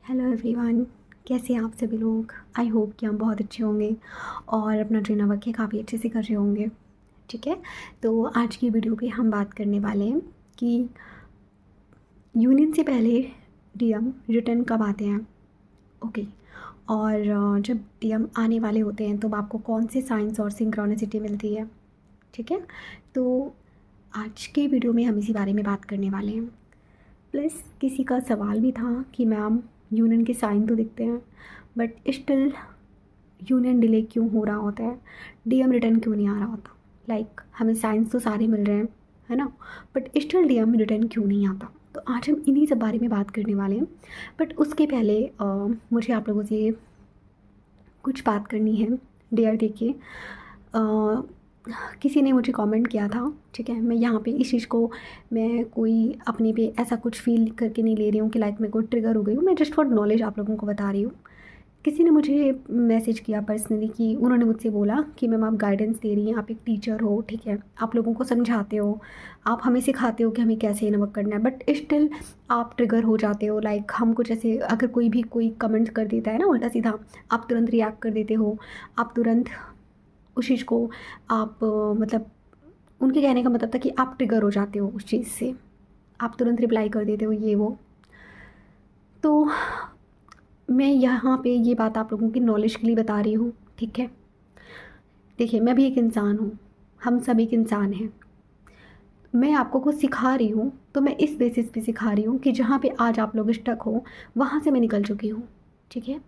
Hello everyone, कैसे हैं आप सभी लोग। आई होप कि हम बहुत अच्छे होंगे और अपना ट्रेन वर्क है काफ़ी अच्छे से कर रहे होंगे। ठीक है, तो आज की वीडियो पे हम बात करने वाले हैं कि यूनियन से पहले डीएम रिटर्न कब आते हैं। ओके, और जब डीएम आने वाले होते हैं तो आपको कौन से साइंस और सिंक्रोनिसिटी मिलती है। ठीक है, तो आज की वीडियो में हम इसी बारे में बात करने वाले हैं। प्लस किसी का सवाल भी था कि मैम यूनियन के साइन तो दिखते हैं बट स्टिल यूनियन डिले क्यों हो रहा होता है, डीएम रिटर्न क्यों नहीं आ रहा होता। हमें साइंस तो सारे मिल रहे हैं, है ना, बट स्टिल डीएम रिटर्न क्यों नहीं आता। तो आज हम इन्हीं सब बारे में बात करने वाले हैं। बट उसके पहले मुझे आप लोगों से कुछ बात करनी है। डेयर देखिए, किसी ने मुझे कमेंट किया था। ठीक है, मैं यहाँ पे इस चीज़ को मैं कोई अपने पे ऐसा कुछ फील करके नहीं ले रही हूँ कि लाइक मैं कोई ट्रिगर हो गई हूँ। मैं जस्ट फॉर नॉलेज आप लोगों को बता रही हूँ। किसी ने मुझे मैसेज किया पर्सनली कि उन्होंने मुझसे बोला कि मैम आप गाइडेंस दे रही हैं, आप एक टीचर हो, ठीक है, आप लोगों को समझाते हो, आप हमें सिखाते हो कि हमें कैसे इनवर्क करना है, बट स्टिल आप ट्रिगर हो जाते हो। लाइक हम कुछ ऐसे अगर कोई कमेंट कर देता है ना उल्टा सीधा, आप तुरंत रिएक्ट कर देते हो। आप तुरंत उस चीज़ को आप मतलब उनके कहने का मतलब था कि आप ट्रिगर हो जाते हो उस चीज़ से, आप तुरंत रिप्लाई कर देते हो ये वो। तो मैं यहाँ पे ये बात आप लोगों की नॉलेज के लिए बता रही हूँ। ठीक है, देखिए मैं भी एक इंसान हूँ, हम सब एक इंसान हैं। मैं आपको कुछ सिखा रही हूँ तो मैं इस बेसिस पे सिखा रही हूँ कि जहाँ पे आज आप लोग स्टक हो वहाँ से मैं निकल चुकी हूँ। ठीक है,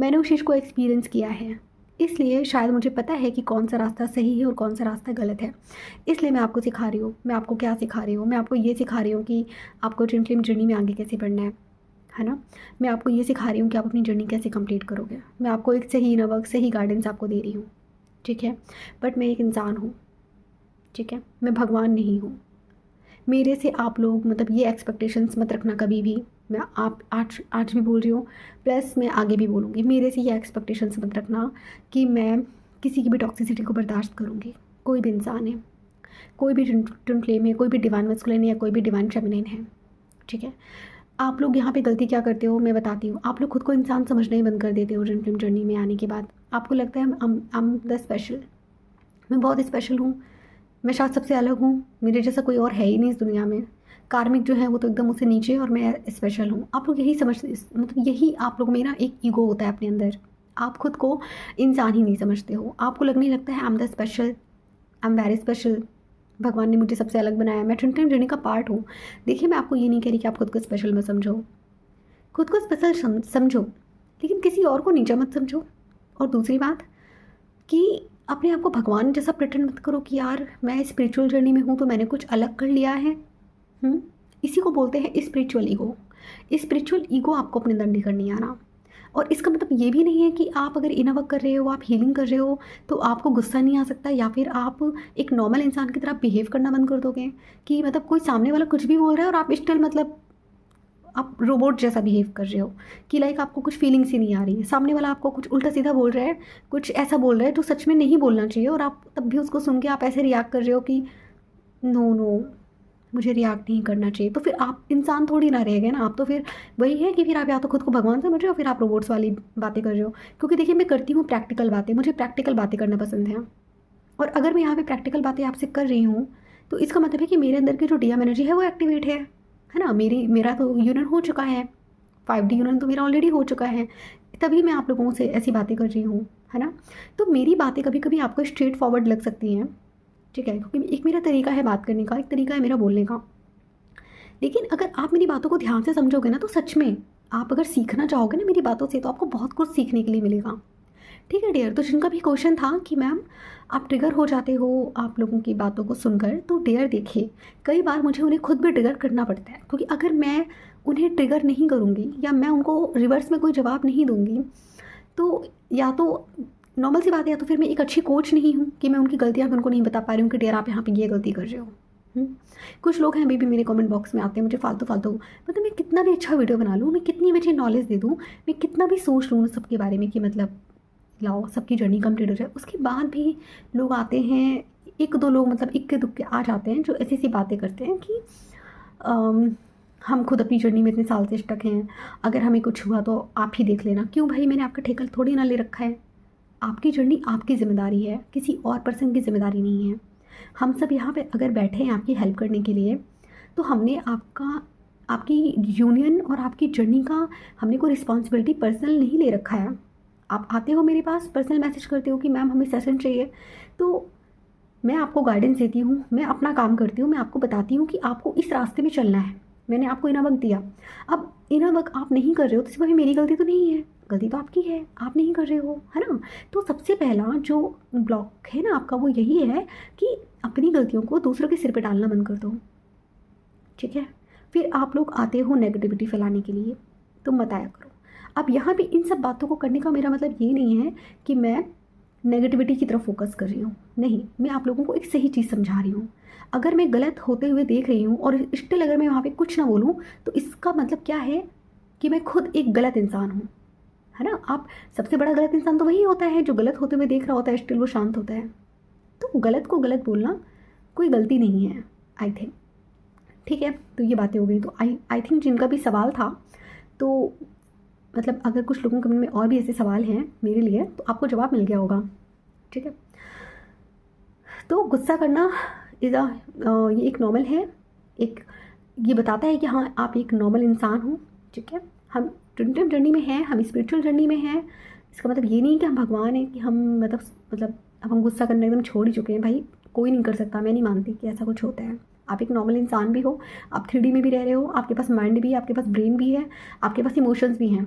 मैंने उस चीज़ को एक्सपीरियंस किया है, इसलिए शायद मुझे पता है कि कौन सा रास्ता सही है और कौन सा रास्ता गलत है। इसलिए मैं आपको सिखा रही हूँ। मैं आपको क्या सिखा रही हूँ, मैं आपको ये सिखा रही हूँ कि आपको ट्विन फ्लेम जर्नी में आगे कैसे बढ़ना है ना। मैं आपको ये सिखा रही हूँ कि आप अपनी जर्नी कैसे कंप्लीट करोगे। मैं आपको एक सही नवक सही गाइडेंस आपको दे रही हूँ। ठीक है, बट मैं एक इंसान हूँ। ठीक है, मैं भगवान नहीं हूँ। मेरे से आप लोग मतलब ये एक्सपेक्टेशंस मत रखना कभी भी। मैं आप आज भी बोल रही हूँ, प्लस मैं आगे भी बोलूँगी। मेरे से ये एक्सपेक्टेशंस मत रखना कि मैं किसी की भी टॉक्सिसिटी को बर्दाश्त करूँगी। कोई भी इंसान है, कोई भी ट्विन फ्लेम है, कोई भी डिवाइन मस्कुलिन है या कोई भी डिवाइन फेमिनिन है। ठीक है, आप लोग यहाँ पे गलती क्या करते हो मैं बताती हूँ। आप लोग खुद को इंसान समझना ही बंद कर देते हो ट्विन फ्लेम जर्नी में आने के बाद। आपको लगता है I'm द स्पेशल, मैं बहुत स्पेशल हूँ, मैं शायद सबसे अलग हूँ, मेरे जैसा कोई और है ही नहीं इस दुनिया में। कार्मिक जो है वो तो एकदम उससे नीचे है और मैं स्पेशल हूँ। आप लोग यही समझते, मतलब यही आप लोग में ना एक ईगो होता है अपने अंदर। आप खुद को इंसान ही नहीं समझते हो। आपको लगने लगता है I am the special, I am very special, भगवान ने मुझे सबसे अलग बनाया, मैं ट्विन फ्लेम जर्नी का पार्ट हूँ। देखिए मैं आपको ये नहीं कह रही कि आप खुद को स्पेशल मत समझो, खुद को स्पेशल समझो, लेकिन किसी और को नीचा मत समझो। और दूसरी बात कि अपने आप को भगवान जैसा प्रिटेंड मत करो कि यार मैं स्पिरिचुअल जर्नी में हूँ तो मैंने कुछ अलग कर लिया है। इसी को बोलते हैं स्पिरिचुअल ईगो। स्पिरिचुअल ईगो आपको अपने अंदर नहीं करनी आना। और इसका मतलब ये भी नहीं है कि आप अगर इनर वर्क कर रहे हो, आप हीलिंग कर रहे हो, तो आपको गुस्सा नहीं आ सकता या फिर आप एक नॉर्मल इंसान की तरह बिहेव करना बंद कर दोगे कि मतलब कोई सामने वाला कुछ भी बोल रहा है और आप स्टिल मतलब आप रोबोट जैसा बिहेव कर रहे हो कि लाइक आपको कुछ फीलिंग्स ही नहीं आ रही है। सामने वाला आपको कुछ उल्टा सीधा बोल रहा है, कुछ ऐसा बोल रहा है जो सच में नहीं बोलना चाहिए, और आप तब भी उसको सुन के आप ऐसे रिएक्ट कर रहे हो कि नो नो मुझे रिएक्ट नहीं करना चाहिए। तो फिर आप इंसान थोड़ी ना रह गए ना। आप तो फिर वही है कि फिर आप या तो खुद को भगवान समझ रहे हो, फिर आप रोबोट्स वाली बातें कर रहे हो। क्योंकि देखिए मैं करती हूँ प्रैक्टिकल बातें, मुझे प्रैक्टिकल बातें करना पसंद है। और अगर मैं यहाँ पे प्रैक्टिकल बातें आपसे कर रही हूँ तो इसका मतलब है कि मेरे अंदर की जो डीएम एनर्जी है वो एक्टिवेट है ना। मेरा तो यूनियन हो चुका है, 5D यूनियन तो मेरा ऑलरेडी हो चुका है, तभी मैं आप लोगों से ऐसी बातें कर रही हूँ, है ना। तो मेरी बातें कभी कभी आपको स्ट्रेट फॉरवर्ड लग सकती हैं। ठीक है, क्योंकि एक मेरा तरीका है बात करने का, एक तरीका है मेरा बोलने का। लेकिन अगर आप मेरी बातों को ध्यान से समझोगे ना तो सच में आप अगर सीखना चाहोगे ना मेरी बातों से तो आपको बहुत कुछ सीखने के लिए मिलेगा। ठीक है डियर, तो जिनका भी क्वेश्चन था कि मैम आप ट्रिगर हो जाते हो आप लोगों की बातों को सुनकर, तो डियर देखिए कई बार मुझे उन्हें खुद भी ट्रिगर करना पड़ता है। क्योंकि अगर मैं उन्हें ट्रिगर नहीं करूँगी या मैं उनको रिवर्स में कोई जवाब नहीं दूँगी तो या तो नॉर्मल सी बात है, या तो फिर मैं एक अच्छी कोच नहीं हूँ कि मैं उनकी गलतियाँ भी उनको नहीं बता पा रही हूँ कि डियर आप यहाँ पे ये गलती कर रहे हो। कुछ लोग हैं अभी भी मेरे कमेंट बॉक्स में आते हैं मुझे फालतू फालतू, मतलब मैं कितना भी अच्छा वीडियो बना लूँ, मैं कितनी भी अच्छी नॉलेज दे दूँ, मैं कितना भी सोच लूँ सबके बारे में कि मतलब लाओ सबकी जर्नी कंप्लीट हो जाए, उसके बाद भी लोग आते हैं, एक दो लोग मतलब इक्के दुक्के आ जाते हैं जो ऐसी ऐसी बातें करते हैं कि हम खुद अपनी जर्नी में इतने साल से स्टक हैं, अगर हमें कुछ हुआ तो आप ही देख लेना। क्यों भाई, मैंने आपका ठेका थोड़ी ना ले रखा है। आपकी जर्नी आपकी ज़िम्मेदारी है, किसी और पर्सन की ज़िम्मेदारी नहीं है। हम सब यहाँ पे अगर बैठे हैं आपकी हेल्प करने के लिए, तो हमने आपकी यूनियन और आपकी जर्नी का हमने कोई रिस्पॉन्सिबिलिटी पर्सनल नहीं ले रखा है। आप आते हो मेरे पास, पर्सनल मैसेज करते हो कि मैम हमें सेशन चाहिए, तो मैं आपको गाइडेंस देती हूँ, मैं अपना काम करती हूँ, मैं आपको बताती हूँ कि आपको इस रास्ते में चलना है। मैंने आपको इनर वर्क दिया, अब इनर वर्क आप नहीं कर रहे हो तो सिर्फ मेरी गलती तो नहीं है, गलती तो आपकी है, आप नहीं कर रहे हो, है ना। तो सबसे पहला जो ब्लॉक है ना आपका, वो यही है कि अपनी गलतियों को दूसरों के सिर पे डालना बंद कर दो, ठीक है। फिर आप लोग आते हो नेगेटिविटी फैलाने के लिए, तुम बताया करो। अब यहाँ पे इन सब बातों को करने का मेरा मतलब ये नहीं है कि मैं नेगेटिविटी की तरफ फोकस कर रही हूँ, नहीं, मैं आप लोगों को एक सही चीज़ समझा रही हूँ। अगर मैं गलत होते हुए देख रही हूँ और स्टिल अगर मैं वहाँ पे कुछ ना बोलूँ, तो इसका मतलब क्या है कि मैं खुद एक गलत इंसान हूँ, है ना। आप सबसे बड़ा गलत इंसान तो वही होता है जो गलत होते हुए देख रहा होता है, स्टिल वो शांत होता है। तो गलत को गलत बोलना कोई गलती नहीं है, आई थिंक, ठीक है। तो ये बातें हो गई। तो आई थिंक जिनका भी सवाल था, तो मतलब अगर कुछ लोगों के मन में और भी ऐसे सवाल हैं मेरे लिए, तो आपको जवाब मिल गया होगा, ठीक है। तो गुस्सा करना ये एक नॉर्मल है, एक ये बताता है कि हाँ आप एक नॉर्मल इंसान हो, ठीक है। हम ट्विन जर्नी में हैं, हम स्पिरिचुअल जर्नी में हैं। इसका मतलब ये नहीं कि हम भगवान हैं कि हम मतलब अब हम गुस्सा करना एकदम छोड़ ही चुके हैं। भाई कोई नहीं कर सकता, मैं नहीं मानती कि ऐसा कुछ होता है। आप एक नॉर्मल इंसान भी हो, आप 3D में भी रह रहे हो, आपके पास माइंड भी है, आपके पास ब्रेन भी है, आपके पास इमोशंस भी हैं,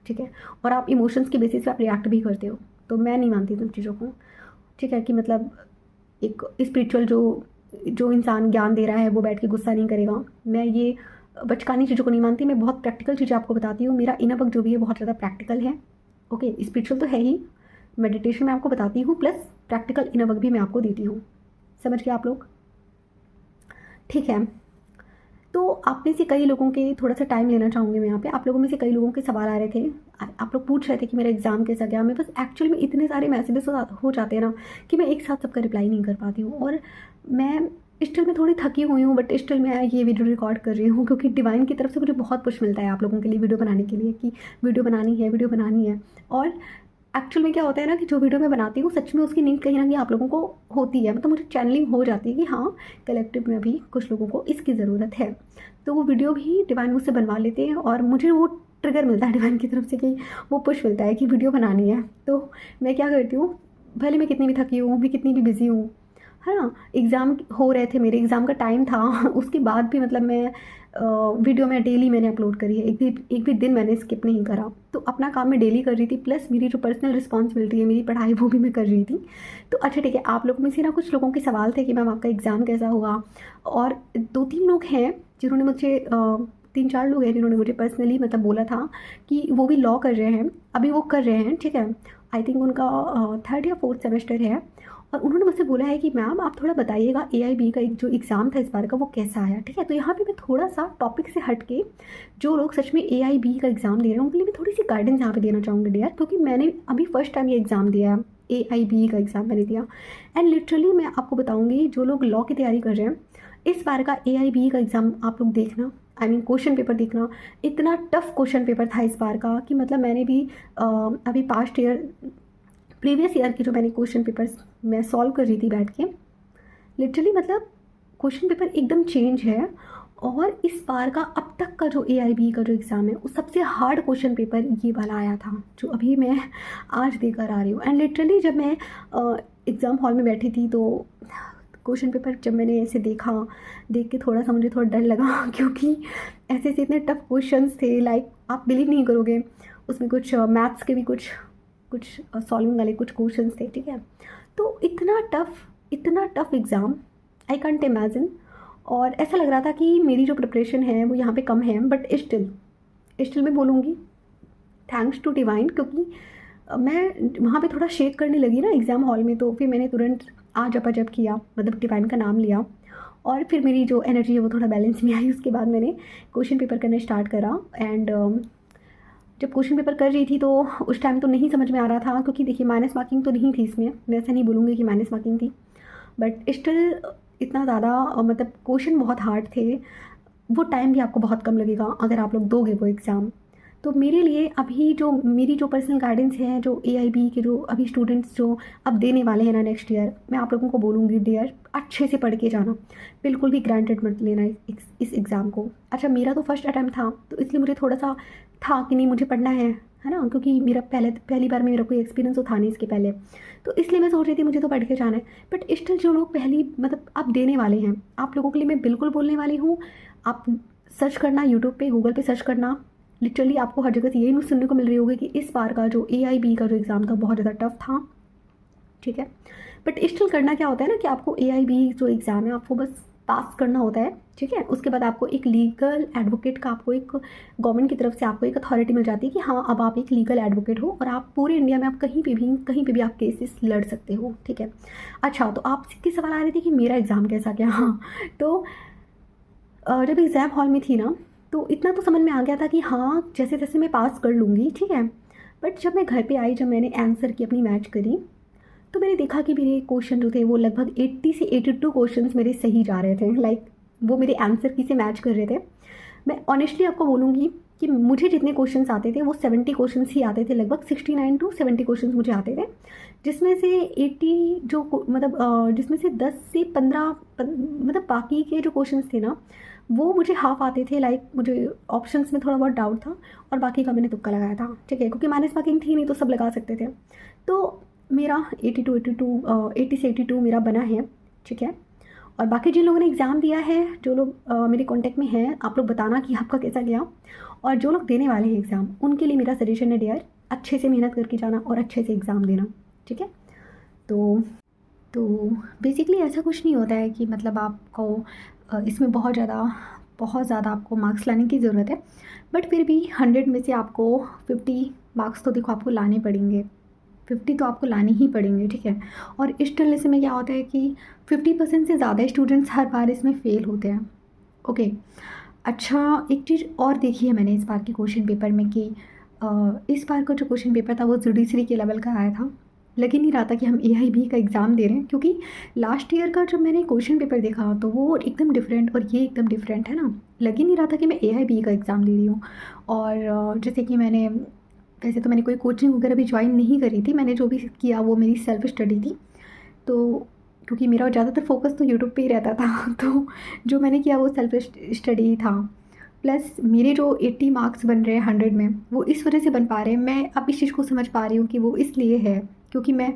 ठीक है। और आप इमोशंस के बेसिस पे आप रिएक्ट भी करते हो। तो मैं नहीं मानती तुम चीज़ों को, ठीक है, कि मतलब एक स्पिरिचुअल जो इंसान ज्ञान दे रहा है वो बैठ के गुस्सा नहीं करेगा। मैं ये बचकानी चीज़ों को नहीं मानती, मैं बहुत प्रैक्टिकल चीज़ें आपको बताती हूँ। मेरा इनर वर्क जो भी है बहुत ज़्यादा प्रैक्टिकल है, ओके। स्पिरिचुअल तो है ही, मेडिटेशन मैं आपको बताती हूँ, प्लस प्रैक्टिकल इनर वर्क भी मैं आपको देती हूँ। समझ गए आप लोग, ठीक है। तो आप में से कई लोगों के थोड़ा सा टाइम लेना चाहूँगी मैं यहाँ पे। आप लोगों में से कई लोगों के सवाल आ रहे थे, आप लोग पूछ रहे थे कि मेरा एग्ज़ाम कैसा गया। मैं बस एक्चुअल में इतने सारे मैसेजेस हो जाते हैं ना कि मैं एक साथ सबका रिप्लाई नहीं कर पाती हूँ। और मैं स्टिल में थोड़ी थकी हुई हूँ, बट स्टिल मैं ये वीडियो रिकॉर्ड कर रही हूँ क्योंकि डिवाइन की तरफ से मुझे बहुत पुश मिलता है आप लोगों के लिए वीडियो बनाने के लिए, कि वीडियो बनानी है। और एक्चुअल में क्या होता है ना कि जो वीडियो मैं बनाती हूँ सच में उसकी नीड कहीं ना कहीं आप लोगों को होती है, मतलब मुझे चैनलिंग हो जाती है कि हाँ कलेक्टिव में भी कुछ लोगों को इसकी ज़रूरत है। तो वो वीडियो भी डिवाइन मुझसे बनवा लेते हैं और मुझे वो ट्रिगर मिलता है डिवाइन की तरफ से कि वो पुश मिलता है कि वीडियो बनानी है। तो मैं क्या करती हूँ, भले मैं कितनी भी थकी हूँ, मैं कितनी भी बिज़ी हूँ, है ना, एग्ज़ाम हो रहे थे, मेरे एग्ज़ाम का टाइम था उसके बाद भी मतलब मैं वीडियो में डेली मैंने अपलोड करी है, एक भी दिन मैंने स्किप नहीं करा। तो अपना काम मैं डेली कर रही थी, प्लस मेरी जो पर्सनल रिस्पॉन्सिबिलिटी है, मेरी पढ़ाई, वो भी मैं कर रही थी। तो अच्छा ठीक है, आप लोगों में से ना कुछ लोगों के सवाल थे कि मैम आपका एग्ज़ाम कैसा हुआ, और 2-3 लोग हैं जिन्होंने मुझे 3-4 लोग हैं जिन्होंने मुझे पर्सनली मतलब बोला था कि वो भी लॉ कर रहे हैं, अभी वो कर रहे हैं, ठीक है। आई थिंक उनका 3rd या 4th सेमेस्टर है, और उन्होंने मुझसे बोला है कि मैम आप थोड़ा बताइएगा AIB का एक जो एग्ज़ाम था इस बार का वो कैसा आया, ठीक है। तो यहाँ पे मैं थोड़ा सा टॉपिक से हट के जो लोग सच में AIB का एग्ज़ाम दे रहे हैं उनके लिए मैं थोड़ी सी गाइडेंस यहाँ पे देना चाहूँगी डियर, क्योंकि मैंने अभी फर्स्ट टाइम ये एग्ज़ाम दिया है, AIB का एग्ज़ाम मैंने दिया। एंड लिटरली मैं आपको बताऊँगी, जो लोग लॉ की तैयारी कर रहे हैं इस बार का AIB का एग्ज़ाम आप लोग देखना, आई मीन क्वेश्चन पेपर देखना। इतना टफ क्वेश्चन पेपर था इस बार का कि मतलब मैंने भी अभी पास्ट ईयर प्रीवियस ईयर के जो मैंने क्वेश्चन पेपर्स मैं सॉल्व कर रही थी बैठ के, लिटरली मतलब क्वेश्चन पेपर एकदम चेंज है। और इस बार का अब तक का जो AIB का जो एग्ज़ाम है उस सबसे हार्ड क्वेश्चन पेपर ये वाला आया था जो अभी मैं आज देकर आ रही हूँ। एंड लिटरली जब मैं एग्ज़ाम हॉल में बैठी थी तो क्वेश्चन पेपर जब मैंने ऐसे देख के थोड़ा सा मुझे थोड़ा डर लगा क्योंकि ऐसे इतने टफ क्वेश्चंस थे, लाइक आप बिलीव नहीं करोगे, उसमें कुछ मैथ्स के भी कुछ सॉल्विंग वाले कुछ क्वेश्चंस थे, ठीक है। तो इतना tough exam I can't imagine. और ऐसा लग रहा था कि मेरी जो प्रिपरेशन है वो यहाँ पे कम है, बट स्टिल मैं बोलूँगी थैंक्स टू डिवाइन, क्योंकि मैं वहाँ पे थोड़ा शेक करने लगी ना एग्ज़ाम हॉल में, तो फिर मैंने तुरंत जप किया, मतलब डिवाइन का नाम लिया, और फिर मेरी जो एनर्जी है वो थोड़ा बैलेंस में आई। उसके बाद मैंने क्वेश्चन पेपर करना स्टार्ट करा। एंड जब क्वेश्चन पेपर कर रही थी तो उस टाइम तो नहीं समझ में आ रहा था, क्योंकि देखिए माइनस मार्किंग तो नहीं थी इसमें, मैं ऐसा नहीं बोलूँगी कि माइनस मार्किंग थी, बट स्टिल इतना ज़्यादा मतलब क्वेश्चन बहुत हार्ड थे। वो टाइम भी आपको बहुत कम लगेगा अगर आप लोग दोगे वो एग्ज़ाम। तो मेरे लिए अभी जो मेरी जो पर्सनल गाइडेंस है, जो एआईबी के जो अभी स्टूडेंट्स जो अब देने वाले हैं ना नेक्स्ट ईयर, मैं आप लोगों को बोलूँगी डियर, अच्छे से पढ़ के जाना, बिल्कुल भी ग्रांटेड मत लेना इस एग्ज़ाम को। अच्छा, मेरा तो फर्स्ट अटैम्प्ट था, तो इसलिए मुझे थोड़ा सा था कि नहीं मुझे पढ़ना है ना, क्योंकि मेरा पहली बार में मेरा कोई एक्सपीरियंस तो था नहीं इसके पहले, तो इसलिए मैं सोच रही थी मुझे तो पढ़ के जाना है। बट स्टिल जो लोग पहली मतलब अब देने वाले हैं, आप लोगों के लिए मैं बिल्कुल बोलने वाली हूँ, आप सर्च करना यूट्यूब पे, गूगल पे सर्च करना, लिटरली आपको हर जगह से यही न्यूज़ सुनने को मिल रही होगी कि इस बार का जो एआईबी का जो एग्ज़ाम था बहुत ज़्यादा टफ था, ठीक है। बट स्टिल करना क्या होता है ना कि आपको एआईबी जो एग्ज़ाम है आपको बस पास करना होता है, ठीक है। उसके बाद आपको एक लीगल एडवोकेट का, आपको एक गवर्नमेंट की तरफ से आपको एक अथॉरिटी मिल जाती है कि हाँ अब आप एक लीगल एडवोकेट हो और आप पूरे इंडिया में आप कहीं पे भी आप केसेस लड़ सकते हो, ठीक है। अच्छा, तो आपके सवाल आ रहे थे कि मेरा एग्ज़ाम कैसा गया। हाँ, तो जब एग्ज़ाम हॉल में थी ना, तो इतना तो समझ में आ गया था कि हाँ जैसे तैसे मैं पास कर लूँगी, ठीक है। बट जब मैं घर पे आई, जब मैंने आंसर की अपनी मैच करी, तो मैंने देखा कि मेरे क्वेश्चन जो थे वो लगभग 80 से 82 क्वेश्चंस मेरे सही जा रहे थे, लाइक वो मेरे आंसर की से मैच कर रहे थे। मैं ऑनेस्टली आपको बोलूँगी कि मुझे जितने क्वेश्चंस आते थे वो 70 क्वेश्चंस ही आते थे, लगभग 69 टू 70 क्वेश्चंस मुझे आते थे, जिसमें से 80 मतलब जिसमें से 10 से 15 मतलब बाकी के जो क्वेश्चंस थे ना वो मुझे हाफ आते थे, लाइक मुझे ऑप्शंस में थोड़ा बहुत डाउट था और बाकी का मैंने तुक्का लगाया था, ठीक है, क्योंकि माइनस मार्किंग थी नहीं तो सब लगा सकते थे। तो मेरा 80 से 82 मेरा बना है, ठीक है। और बाकी जिन लोगों ने एग्ज़ाम दिया है, जो लोग मेरे कांटेक्ट में हैं, आप लोग बताना कि आपका कैसा गया, और जो लोग देने वाले हैं एग्ज़ाम उनके लिए मेरा सजेशन है डियर, अच्छे से मेहनत करके जाना और अच्छे से एग्ज़ाम देना, ठीक है। तो तो बेसिकली ऐसा कुछ नहीं होता है कि मतलब आपको इसमें बहुत ज़्यादा आपको मार्क्स लाने की ज़रूरत है, बट फिर भी 100 में से आपको 50 मार्क्स तो देखो आपको लाने पड़ेंगे, 50 तो आपको लाने ही पड़ेंगे, ठीक है। और इस टर्म में क्या होता है कि 50% से ज़्यादा स्टूडेंट्स हर बार इसमें फ़ेल होते हैं, ओके। अच्छा, एक चीज़ और देखी है मैंने इस बार के क्वेश्चन पेपर में कि इस बार का जो क्वेश्चन पेपर था वो जुडिशरी के लेवल का आया था। लग ही नहीं रहा था कि हम एआईबी का एग्ज़ाम दे रहे हैं, क्योंकि लास्ट ईयर का जब मैंने क्वेश्चन पेपर देखा तो वो एकदम डिफरेंट और ये एकदम डिफरेंट है ना, लग ही नहीं रहा था कि मैं एआईबी का एग्ज़ाम दे रही हूँ। और जैसे कि वैसे तो मैंने कोई कोचिंग वगैरह भी ज्वाइन नहीं करी थी, मैंने जो भी किया वो मेरी सेल्फ स्टडी थी। तो क्योंकि मेरा ज़्यादातर फोकस तो यूट्यूब पे ही रहता था तो जो मैंने किया वो सेल्फ स्टडी था। प्लस मेरे जो 80 मार्क्स बन रहे हैं 100 में, वो इस वजह से बन पा रहे हैं, मैं अब इस चीज़ को समझ पा रही हूँ कि वो इसलिए है क्योंकि मैं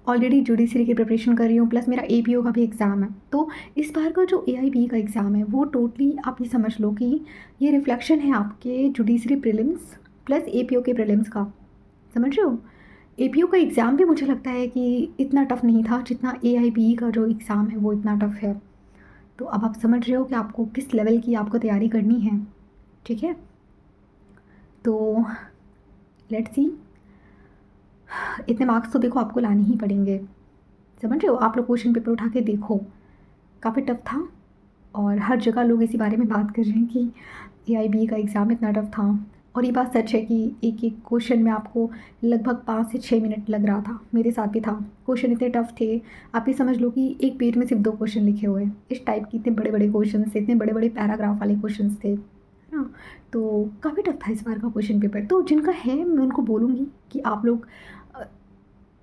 ऑलरेडी जुडिशरी की प्रिपरेशन कर रही हूँ, प्लस मेरा एपीओ का भी एग्ज़ाम है। तो इस बार का जो एआईबी का एग्ज़ाम है वो टोटली आप ये समझ लो कि ये रिफ्लेक्शन है आपके जुडिशरी प्रीलिम्स प्लस एपीओ के प्रीलिम्स का, समझ रहे हो। एपीओ का एग्ज़ाम भी मुझे लगता है कि इतना टफ नहीं था जितना एआईबी का जो एग्ज़ाम है वो इतना टफ है। तो अब आप समझ रहे हो कि आपको किस लेवल की आपको तैयारी करनी है, ठीक है। तो लेट्स सी, इतने मार्क्स तो देखो आपको लाने ही पड़ेंगे, समझ रहे हो। आप लोग क्वेश्चन पेपर उठा के देखो, काफ़ी टफ था और हर जगह लोग इसी बारे में बात कर रहे हैं कि एआईबी का एग्ज़ाम इतना टफ था। और ये बात सच है कि एक एक क्वेश्चन में आपको लगभग 5 से 6 मिनट लग रहा था, मेरे साथ भी था। क्वेश्चन इतने टफ थे, आप ये समझ लो कि एक पेज में सिर्फ 2 क्वेश्चन लिखे हुए, इस टाइप के इतने बड़े बड़े क्वेश्चन थे, इतने बड़े बड़े पैराग्राफ वाले क्वेश्चन थे, है ना। तो काफ़ी टफ था इस बार का क्वेश्चन पेपर। तो जिनका है मैं उनको बोलूँगी कि आप लोग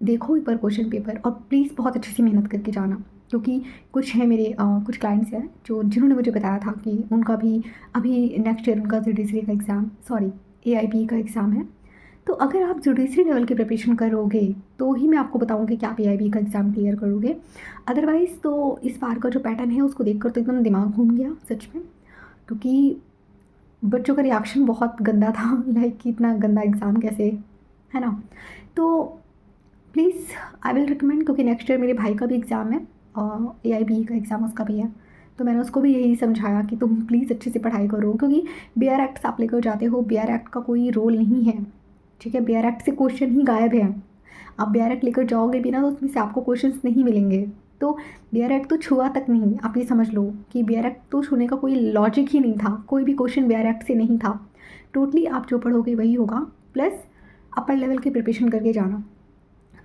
देखो एक बार क्वेश्चन पेपर और प्लीज़ बहुत अच्छे से मेहनत करके जाना, क्योंकि कुछ है मेरे कुछ क्लाइंट्स हैं जिन्होंने मुझे बताया था कि उनका भी अभी नेक्स्ट ईयर उनका जुडिशरी का एग्ज़ाम, सॉरी एआईबी का एग्ज़ाम है। तो अगर आप जुडिशरी लेवल की प्रिपरेशन करोगे तो ही मैं आपको बताऊँगी कि आप एआईबी का एग्ज़ाम क्लियर करोगे। अदरवाइज़ तो इस बार का जो पैटर्न है उसको देखकर तो एकदम दिमाग घूम गया सच में, क्योंकि बच्चों का रिएक्शन बहुत गंदा था, लाइक कि इतना गंदा एग्ज़ाम कैसे, है ना। तो प्लीज़ आई विल रिकमेंड, क्योंकि नेक्स्ट ईयर मेरे भाई का भी एग्ज़ाम है और एआईबी का एग्ज़ाम उसका भी है, तो मैंने उसको भी यही समझाया कि तुम प्लीज़ अच्छे से पढ़ाई करो, क्योंकि बेयर एक्ट्स आप लेकर जाते हो, बेयर एक्ट का कोई रोल नहीं है, ठीक है। बेयर एक्ट से क्वेश्चन ही गायब है, आप बेयर एक्ट लेकर जाओगे भी ना तो उसमें से आपको क्वेश्चंस नहीं मिलेंगे। तो बेयर एक्ट तो छुआ तक नहीं, आप ये समझ लो कि बेयर एक्ट तो छूने का कोई लॉजिक ही नहीं था, कोई भी क्वेश्चन बेयर एक्ट से नहीं था। टोटली आप जो पढ़ोगे वही होगा, प्लस अपर लेवल की प्रिपरेशन करके जाना।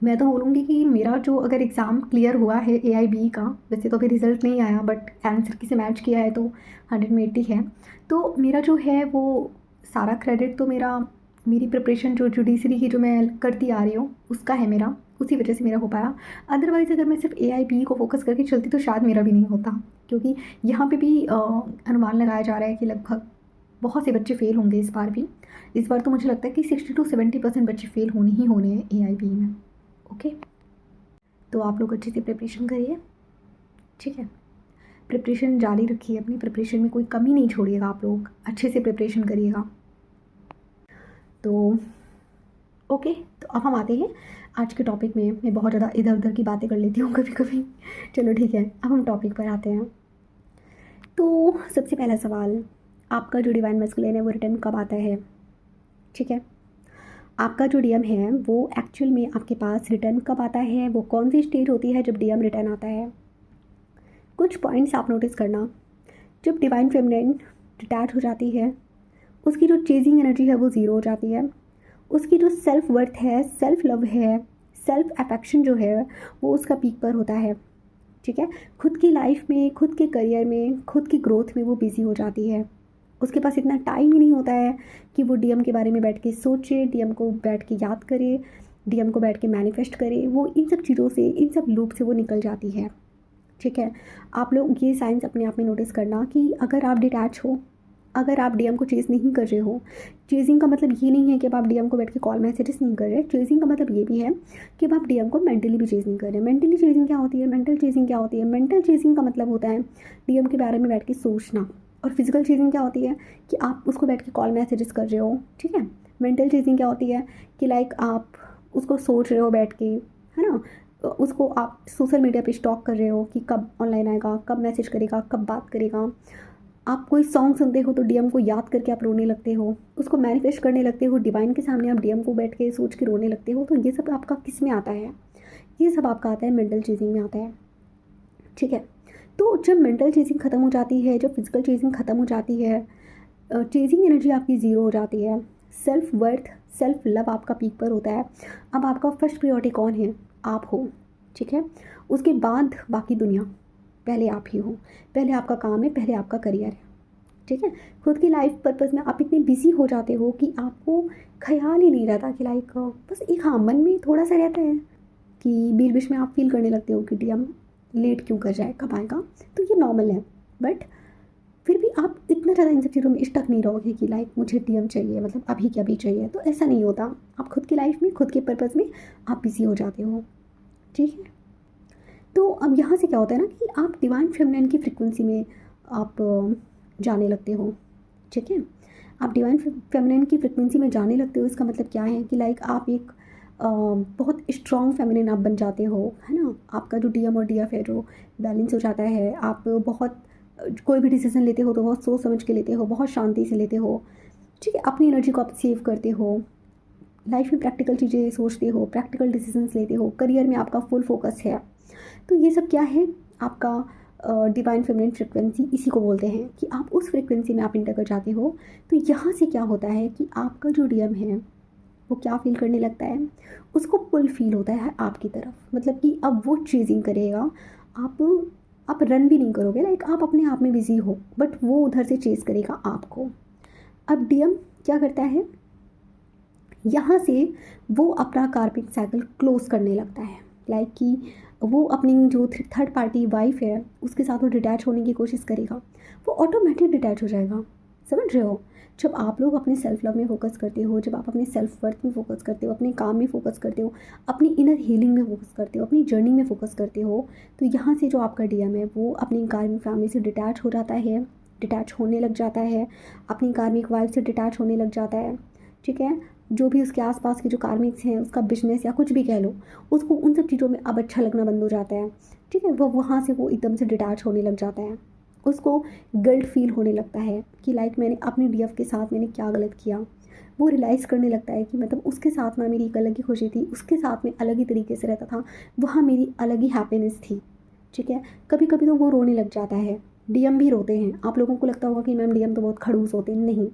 मैं तो बोलूँगी कि मेरा जो अगर एग्ज़ाम क्लियर हुआ है AIB का, वैसे तो अभी रिज़ल्ट नहीं आया बट आंसर की से मैच किया है तो 100 में 80 है। तो मेरा जो है वो सारा क्रेडिट तो मेरी प्रिपरेशन जो जुडिशरी की जो मैं करती आ रही हूँ उसका है मेरा, उसी वजह से मेरा हो पाया। अदरवाइज़ अगर मैं सिर्फ AIB को फोकस करके चलती तो शायद मेरा भी नहीं होता, क्योंकि यहाँ पे भी अनुमान लगाया जा रहा है कि लगभग बहुत से बच्चे फेल होंगे इस बार भी। इस बार तो मुझे लगता है कि 60 to 70% बच्चे फेल होने ही होने हैं AIB में। ओके, तो आप लोग अच्छे से प्रिपरेशन करिए, ठीक है। प्रिपरेशन जारी रखिए, अपनी प्रिपरेशन में कोई कमी नहीं छोड़िएगा, आप लोग अच्छे से प्रिपरेशन करिएगा। तो ओके, तो अब हम आते हैं आज के टॉपिक में। मैं बहुत ज़्यादा इधर उधर की बातें कर लेती हूँ कभी कभी। चलो ठीक है, अब हम टॉपिक पर आते हैं। तो सबसे पहला सवाल, आपका जो डिवाइन मैस्कुलिन है वो रिटर्न कब आता है? ठीक है, आपका जो DM है वो एक्चुअल में आपके पास रिटर्न कब आता है, वो कौन सी स्टेज होती है जब DM रिटर्न आता है? कुछ पॉइंट्स आप नोटिस करना। जब डिवाइन फेमिनिन डिटैच हो जाती है, उसकी जो चेजिंग एनर्जी है वो ज़ीरो हो जाती है। उसकी जो सेल्फ वर्थ है, सेल्फ लव है, सेल्फ अफेक्शन जो है वो उसका पीक पर होता है, ठीक है। खुद की लाइफ में, खुद के करियर में, खुद की ग्रोथ में वो बिज़ी हो जाती है। उसके पास इतना टाइम ही नहीं होता है कि वो DM के बारे में बैठ के सोचे, DM को बैठ के याद करे, DM को बैठ के मैनिफेस्ट करे। वो इन सब चीज़ों से, इन सब लूप से वो निकल जाती है, ठीक है। आप लोग ये साइंस अपने आप में नोटिस करना कि अगर आप डिटैच हो, अगर आप DM को चेज़ नहीं कर रहे हो, चेजिंग का मतलब ये नहीं है कि अब आप DM को बैठ के कॉल मैसेजेस नहीं कर रहे। चेजिंग का मतलब ये भी है कि अब आप DM को मेंटली भी चेज़ नहीं कर रहे। मेंटली चेजिंग क्या होती है, मेंटल चेजिंग क्या होती है? मेंटल चेजिंग का मतलब होता है DM के बारे में बैठ के सोचना। और फिजिकल चेजिंग क्या होती है कि आप उसको बैठ के कॉल मैसेजेस कर रहे हो, ठीक है। मेंटल चेजिंग क्या होती है कि लाइक आप उसको सोच रहे हो बैठ के, है ना, उसको आप सोशल मीडिया पे स्टॉक कर रहे हो कि कब ऑनलाइन आएगा, कब मैसेज करेगा, कब बात करेगा। आप कोई सॉन्ग सुनते हो तो DM को याद करके आप रोने लगते हो, उसको मैनिफेस्ट करने लगते हो, डिवाइन के सामने आप DM को बैठ के सोच के रोने लगते हो। तो ये सब आपका किस में आता है? ये सब आपका आता है मेंटल चेजिंग में आता है, ठीक है। तो जब मेंटल चेजिंग ख़त्म हो जाती है, जब फिजिकल चेजिंग ख़त्म हो जाती है, चेजिंग एनर्जी आपकी ज़ीरो हो जाती है, सेल्फ वर्थ, सेल्फ लव आपका पीक पर होता है। अब आपका फर्स्ट प्रायोरिटी कौन है? आप हो, ठीक है। उसके बाद बाकी दुनिया, पहले आप ही हो। पहले आपका काम है, पहले आपका करियर है, ठीक है। खुद की लाइफ पर्पस में आप इतने बिजी हो जाते हो कि आपको ख्याल ही नहीं रहता कि लाइक बस एक, हाँ, मन में थोड़ा सा रहता है कि बीच बीच में आप फील करने लगते हो कि DM लेट क्यों कर जाए, कब आएगा। तो ये नॉर्मल है, बट फिर भी आप इतना ज़्यादा इन सब चीज़ों में स्टक नहीं रहोगे कि लाइक मुझे DM चाहिए, मतलब अभी क्या भी चाहिए। तो ऐसा नहीं होता। आप खुद की लाइफ में, खुद के पर्पस में आप बिजी हो जाते हो, ठीक है। तो अब यहाँ से क्या होता है ना कि आप डिवाइन फेमिनिन की फ्रिक्वेंसी में आप जाने लगते हो, ठीक है। आप डिवाइन फेमिनिन की फ्रिक्वेंसी में जाने लगते हो। इसका मतलब क्या है कि लाइक आप एक बहुत स्ट्रॉन्ग फेमिनिन आप बन जाते हो, है ना। आपका जो DM और DF है जो बैलेंस हो जाता है। आप बहुत कोई भी डिसीजन लेते हो तो बहुत सोच समझ के लेते हो, बहुत शांति से लेते हो, ठीक है। अपनी एनर्जी को आप सेव करते हो, लाइफ में प्रैक्टिकल चीज़ें सोचते हो, प्रैक्टिकल डिसीजंस लेते हो, करियर में आपका फुल फोकस है। तो ये सब क्या है? आपका डिवाइन फेमिनिन फ्रिक्वेंसी, इसी को बोलते हैं कि आप उस फ्रिक्वेंसी में आप इंटर कर जाते हो। तो यहाँ से क्या होता है कि आपका जो DM है वो क्या फील करने लगता है, उसको पुल फील होता है आपकी तरफ। मतलब कि अब वो चेजिंग करेगा, आप रन भी नहीं करोगे, लाइक आप अपने आप में बिजी हो, बट वो उधर से चेज करेगा आपको। अब DM क्या करता है, यहाँ से वो अपना कार्मिक साइकिल क्लोज करने लगता है। लाइक कि वो अपनी जो थर्ड पार्टी वाइफ है उसके साथ वो डिटैच होने की कोशिश करेगा, वो ऑटोमेटिक डिटैच हो जाएगा। समझ रहे हो? जब आप लोग अपने सेल्फ लव में फोकस करते हो, जब आप अपने सेल्फ वर्थ में फोकस करते हो, अपने काम में फोकस करते हो, अपनी इनर हीलिंग में फोकस करते हो, अपनी जर्नी में फोकस करते हो, तो यहाँ से जो आपका DM है वो अपनी कार्मिक फैमिली से डिटैच हो जाता है, डिटैच होने लग जाता है, अपनी कार्मिक वाइफ से डिटैच होने लग जाता है, ठीक है। जो भी उसके आसपास के जो कार्मिक्स हैं, उसका बिजनेस या कुछ भी कह लो, उसको उन सब चीज़ों में अब अच्छा लगना बंद हो जाता है, ठीक है। वो वहाँ से वो एकदम से डिटैच होने लग जाता है। उसको गिल्ट फील होने लगता है कि लाइक मैंने अपनी DF के साथ मैंने क्या गलत किया। वो रियलाइज़ करने लगता है कि मतलब उसके साथ ना मेरी एक अलग ही खुशी थी, उसके साथ में अलग ही तरीके से रहता था, वहाँ मेरी अलग ही हैप्पीनेस थी, ठीक है। कभी कभी तो वो रोने लग जाता है। DM भी रोते हैं। आप लोगों को लगता होगा कि मैम DM तो बहुत खड़ूस होते हैं, नहीं।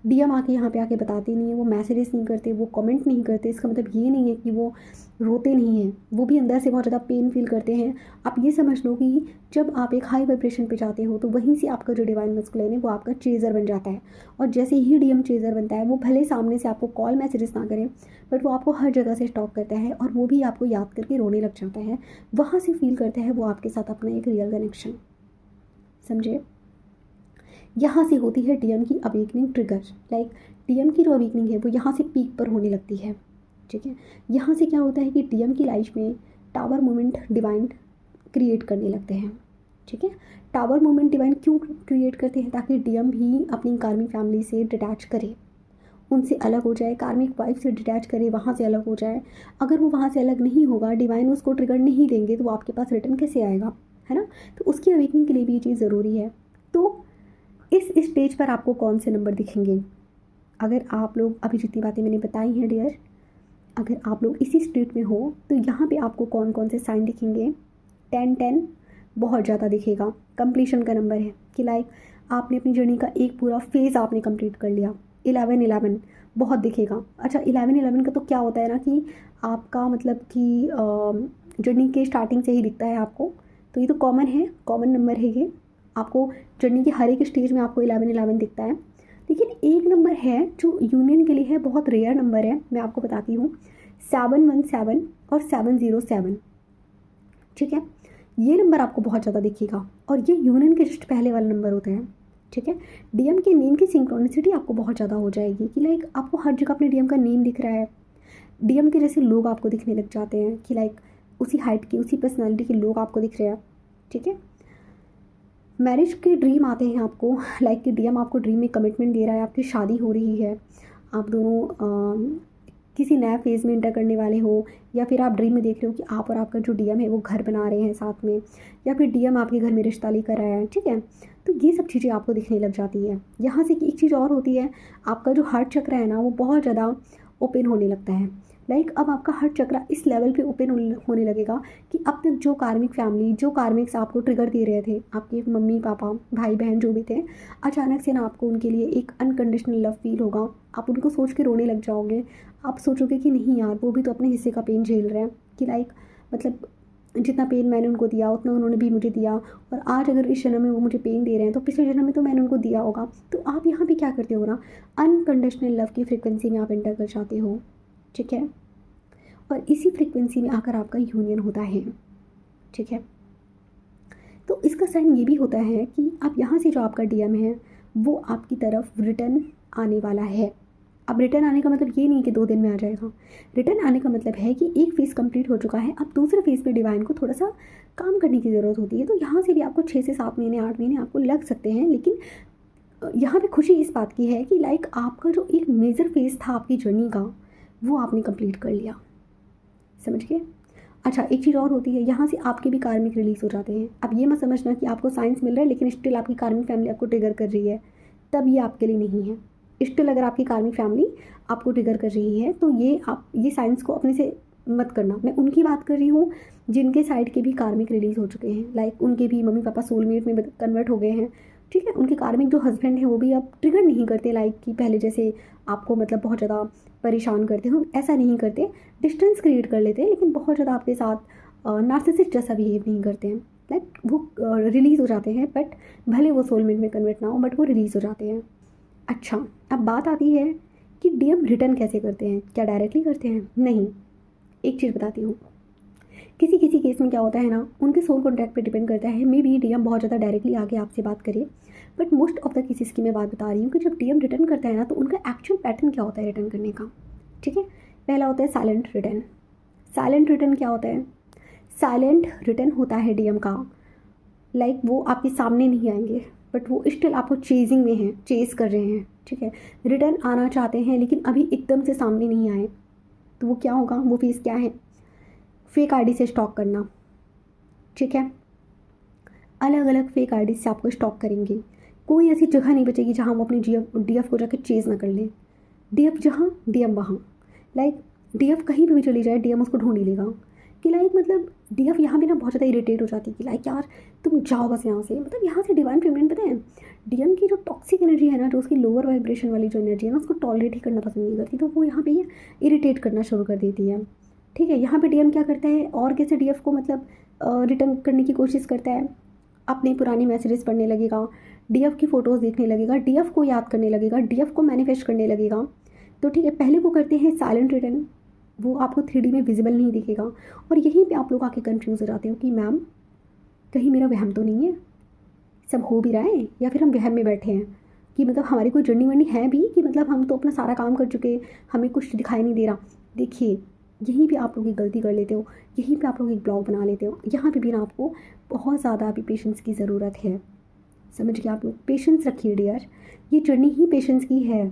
डीएम आके यहाँ पे आके बताते नहीं है, वो मैसेजेस नहीं करते, वो कमेंट नहीं करते। इसका मतलब ये नहीं है कि वो रोते नहीं हैं, वो भी अंदर से बहुत ज़्यादा पेन फील करते हैं। आप ये समझ लो कि जब आप एक हाई वाइब्रेशन पे जाते हो तो वहीं से आपका जो डिवाइन मस्कुलिन है वो आपका चेज़र बन जाता है। और जैसे ही डीएम चेज़र बनता है, वो भले सामने से आपको कॉल मैसेजेस ना करें, बट वो आपको हर जगह से स्टॉक करता है और वो भी आपको याद करके रोने लग जाता है। वहाँ से फील करता है वो आपके साथ अपना एक रियल कनेक्शन। समझे? यहाँ से होती है डीएम की अवेकनिंग ट्रिगर। लाइक डीएम की जो अवेकनिंग है वो यहाँ से पीक पर होने लगती है। ठीक है, यहाँ से क्या होता है कि डीएम की लाइफ में टावर मोमेंट डिवाइन क्रिएट करने लगते हैं। ठीक है, टावर मोमेंट डिवाइन क्यों क्रिएट करते हैं? ताकि डीएम भी अपनी कार्मिक फैमिली से डिटैच करे, उनसे अलग हो जाए, कार्मिक वाइफ से डिटैच करे, वहाँ से अलग हो जाए। अगर वो वहाँ से अलग नहीं होगा, डिवाइन उसको ट्रिगर नहीं देंगे, तो वो आपके पास रिटर्न कैसे आएगा, है ना? तो उसकी अवेकनिंग के लिए भी ये चीज़ ज़रूरी है। तो इस स्टेज पर आपको कौन से नंबर दिखेंगे? अगर आप लोग अभी जितनी बातें मैंने बताई हैं डियर, अगर आप लोग इसी स्टेट में हो तो यहाँ पे आपको कौन कौन से साइन दिखेंगे? 10-10 बहुत ज़्यादा दिखेगा, कंप्लीशन का नंबर है कि लाइक आपने अपनी जर्नी का एक पूरा फेज़ आपने कंप्लीट कर लिया। 11-11 बहुत दिखेगा। अच्छा, 11-11 का तो क्या होता है ना कि आपका मतलब कि जर्नी के स्टार्टिंग से ही दिखता है आपको, तो ये तो कॉमन है, कॉमन नंबर है ये। आपको जर्नी के हर एक स्टेज में आपको 11-11 दिखता है। लेकिन एक नंबर है जो यूनियन के लिए है, बहुत रेयर नंबर है, मैं आपको बताती हूँ। 717 और 707। ठीक है, ये नंबर आपको बहुत ज़्यादा दिखेगा और ये यूनियन के जस्ट पहले वाला नंबर होते हैं। ठीक है, डीएम के नेम की सिंक्रोनिसिटी आपको बहुत ज़्यादा हो जाएगी कि लाइक आपको हर जगह अपने डीएम का नेम दिख रहा है। डीएम के जैसे लोग आपको दिखने लग जाते हैं कि लाइक उसी हाइट के, उसी पर्सनालिटी के लोग आपको दिख रहे हैं। ठीक है, मैरिज के ड्रीम आते हैं आपको, लाइक कि डीएम आपको ड्रीम में कमिटमेंट दे रहा है, आपकी शादी हो रही है, आप दोनों किसी नया फेज़ में इंटर करने वाले हो, या फिर आप ड्रीम में देख रहे हो कि आप और आपका जो डीएम है वो घर बना रहे हैं साथ में, या फिर डीएम आपके घर में रिश्ता लेकर आया है। ठीक है, तो ये सब चीज़ें आपको दिखने लग जाती है। यहाँ से कि एक चीज़ और होती है, आपका जो हार्ट चक्र है ना वो बहुत ज़्यादा ओपन होने लगता है। लाइक अब आपका हार्ट चक्र इस लेवल पे ओपन होने लगेगा कि अब तक जो कार्मिक फैमिली, जो कार्मिक्स आपको ट्रिगर दे रहे थे, आपके मम्मी पापा भाई बहन जो भी थे, अचानक से ना आपको उनके लिए एक अनकंडीशनल लव फील होगा। आप उनको सोच के रोने लग जाओगे। आप सोचोगे कि नहीं यार, वो भी तो अपने हिस्से का पेन झेल रहे हैं, कि लाइक मतलब जितना पेन मैंने उनको दिया उतना उन्होंने भी मुझे दिया, और आज अगर इस जन्म में वो मुझे पेन दे रहे हैं तो पिछले जन्म में तो मैंने उनको दिया होगा। तो आप यहाँ पे क्या करते हो ना, अनकंडीशनल लव की फ्रिक्वेंसी में आप एंटर कर जाते हो। ठीक है, और इसी फ्रिक्वेंसी में आकर आपका यूनियन होता है। ठीक है, तो इसका साइन ये भी होता है कि आप यहाँ से जो आपका डीएम है वो आपकी तरफ रिटर्न आने वाला है। अब रिटर्न आने का मतलब ये नहीं कि 2 दिन में आ जाएगा। रिटर्न आने का मतलब है कि एक फेज़ कंप्लीट हो चुका है, अब दूसरे फेज़ पे डिवाइन को थोड़ा सा काम करने की ज़रूरत होती है। तो यहाँ से भी आपको 6 से 7 महीने 8 महीने आपको लग सकते हैं। लेकिन यहाँ पे खुशी इस बात की है कि लाइक आपका जो एक मेजर फेज़ था आपकी जर्नी का, वो आपने कंप्लीट कर लिया। समझ गए? अच्छा, एक चीज़ और होती है, यहाँ से आपके भी कार्मिक रिलीज़ हो जाते हैं। अब ये मत समझना कि आपको साइंस मिल रहा है लेकिन स्टिल आपकी कार्मिक फैमिली आपको ट्रिगर कर रही है, तब ये आपके लिए नहीं है। स्टिल अगर आपकी कार्मिक फैमिली आपको ट्रिगर कर रही है तो ये साइंस को अपने से मत करना। मैं उनकी बात कर रही हूँ जिनके साइड के भी कार्मिक रिलीज़ हो चुके हैं, लाइक उनके भी मम्मी पापा सोलमेट में कन्वर्ट हो गए हैं। ठीक है, उनके कार्मिक जो हस्बैंड हैं वो भी अब ट्रिगर नहीं करते, लाइक कि पहले जैसे आपको मतलब बहुत ज़्यादा परेशान करते हो, ऐसा नहीं करते। डिस्टेंस क्रिएट कर लेते हैं लेकिन बहुत ज़्यादा आपके साथ नार्सिसिस्ट जैसा बिहेव नहीं करते हैं। लाइक वो रिलीज़ हो जाते हैं, बट भले वो सोलमेट में कन्वर्ट ना हो, बट वो रिलीज़ हो जाते हैं। अच्छा, अब बात आती है कि डीएम रिटर्न कैसे करते हैं, क्या डायरेक्टली करते हैं? नहीं, एक चीज़ बताती हूँ। किसी किसी केस में क्या होता है ना, उनके सोल कॉन्टैक्ट पे डिपेंड करता है। मे बी डीएम बहुत ज़्यादा डायरेक्टली आके आपसे बात करे, but most of the cases की मैं बात बता रही हूँ कि जब डीएम रिटर्न करता है ना तो उनका एक्चुअल पैटर्न क्या होता है रिटर्न करने का। ठीक है, पहला होता है साइलेंट रिटर्न। साइलेंट रिटर्न क्या होता है? साइलेंट रिटर्न होता है डीएम का, लाइक वो आपके सामने नहीं आएंगे बट वो स्टिल आपको चेजिंग में हैं, चेज़ कर रहे हैं। ठीक है, रिटर्न आना चाहते हैं लेकिन अभी एकदम से सामने नहीं आए, तो वो क्या होगा, वो फेस क्या है? फेक आईडी से स्टॉक करना। ठीक है, अलग अलग फेक आईडी से आपको स्टॉक करेंगे। कोई ऐसी जगह नहीं बचेगी जहाँ वो अपनी डीएफ को जाकर चेज़ ना कर लें। डीएफ जहाँ डीएम वहाँ, लाइक डीएफ कहीं पे भी चली जाए डीएम उसको ढूंढ ही लेगा। कि लाइक मतलब डीएफ यहाँ भी ना बहुत ज़्यादा इरिटेट हो जाती है कि लाइक यार तुम जाओ बस यहाँ से। मतलब यहाँ से डिवाइन फेमिनिन पता है डीएम की जो टॉक्सिक एनर्जी है ना, जो उसकी लोअर वाइब्रेशन वाली जो एनर्जी है ना, उसको टॉलरेट ही करना पसंद नहीं करती, तो वो यहाँ पे ये इरिटेट करना शुरू कर देती है। ठीक है, यहाँ पे डीएम क्या करता है और कैसे डीएफ को मतलब रिटर्न करने की कोशिश करता है, अपने पुरानी मैसेजेस पढ़ने लगेगा, डीएफ की फ़ोटोज़ देखने लगेगा, डीएफ को याद करने लगेगा, डीएफ को मैनिफेस्ट करने लगेगा। तो ठीक है, पहले वो करते हैं साइलेंट रिटर्न, वो आपको 3D में विजिबल नहीं दिखेगा, और यहीं पे आप लोग आके कंफ्यूज हो जाते हो कि मैम कहीं मेरा वहम तो नहीं है, सब हो भी रहा है, या फिर हम वहम में बैठे हैं कि मतलब हमारी कोई जर्नी वर्नी है भी, कि मतलब हम तो अपना सारा काम कर चुके, हमें कुछ दिखाई नहीं दे रहा। देखिए, यहीं पे आप लोग एक गलती कर लेते हो, यहीं पे आप लोग एक ब्लॉग बना लेते हो। यहाँ पे भी ना आपको बहुत ज़्यादा अभी पेशेंस की ज़रूरत है। समझ गए आप लोग, पेशेंस रखिए डियर, ये जर्नी ही पेशेंस की है।